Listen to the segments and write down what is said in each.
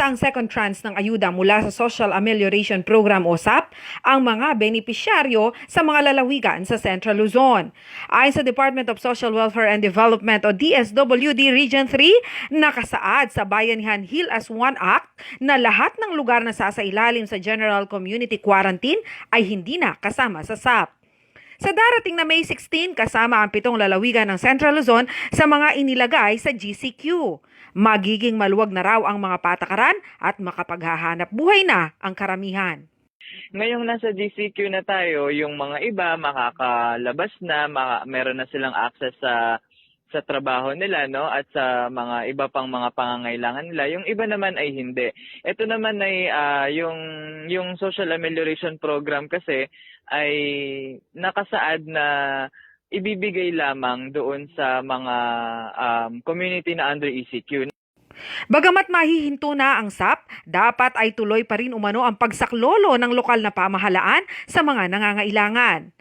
ang second tranche ng ayuda mula sa Social Amelioration Program o SAP ang mga benepisyaryo sa mga lalawigan sa Central Luzon. Ayon sa Department of Social Welfare and Development o DSWD Region 3, nakasaad sa Bayanihan Heal as One Act na lahat ng lugar na sasailalim sa General Community Quarantine ay hindi na kasama sa SAP. Sa darating na May 16, kasama ang 7 lalawigan ng Central Luzon sa mga inilagay sa GCQ. Magiging maluwag na raw ang mga patakaran at makapaghahanap buhay na ang karamihan. Ngayong nasa GCQ na tayo, yung mga iba makakalabas na, meron na silang access sa trabaho nila, no, at sa mga iba pang mga pangangailangan nila. Yung iba naman ay hindi. Ito naman ay yung Social Amelioration Program kasi ay nakasaad na ibibigay lamang doon sa mga community na under ECQ. Bagamat mahihinto na ang SAP, dapat ay tuloy pa rin umano ang pagsaklolo ng lokal na pamahalaan sa mga nangangailangan.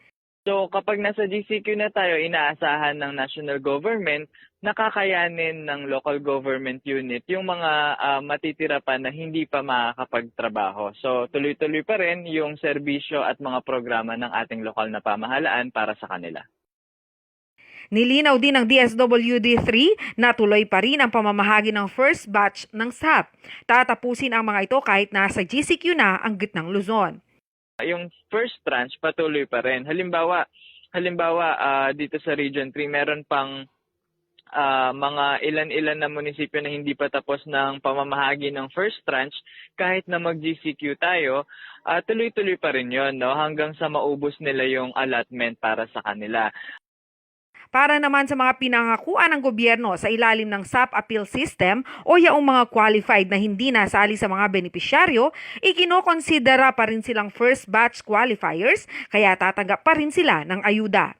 So kapag nasa GCQ na tayo, inaasahan ng national government, nakakayanin ng local government unit yung mga matitira pa na hindi pa makakapagtrabaho. So tuloy-tuloy pa rin yung serbisyo at mga programa ng ating lokal na pamahalaan para sa kanila. Nilinaw din ng DSWD-3 na tuloy pa rin ang pamamahagi ng first batch ng SAP. Tatapusin ang mga ito kahit nasa GCQ na ang gitnang Luzon. Yung first tranche patuloy pa rin. Halimbawa dito sa Region 3 meron pang mga ilan-ilan na munisipyo na hindi pa tapos ng pamamahagi ng first tranche. Kahit na mag-GCQ tayo, tuloy-tuloy pa rin yun, no? Hanggang sa maubos nila yung allotment para sa kanila. Para naman sa mga pinangakuan ng gobyerno sa ilalim ng SAP Appeal System o yaong mga qualified na hindi nasali sa mga benepisyaryo, ikinokonsidera pa rin silang first batch qualifiers kaya tatanggap pa rin sila ng ayuda.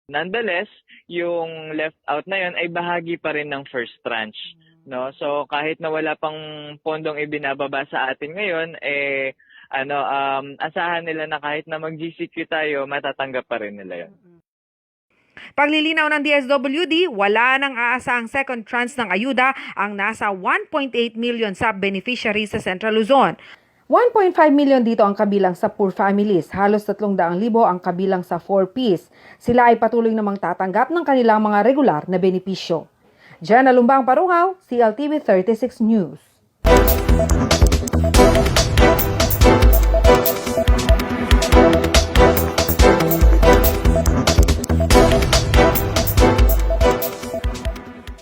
Nonetheless, yung left out na yun ay bahagi pa rin ng first tranche. No? So kahit na wala pang pondong ibinababa sa atin ngayon, asahan nila na kahit na mag-GCQ tayo, matatanggap pa rin nila yun. Paglilinaw ng DSWD, wala nang aasahang second tranche ng ayuda ang nasa 1.8 million SAP beneficiaries sa Central Luzon. 1.5 million dito ang kabilang sa poor families, halos 300,000 ang kabilang sa 4Ps. Sila ay patuloy namang tatanggap ng kanilang mga regular na benepisyo. Diyan Lumbang Parungaw, CLTV36 News.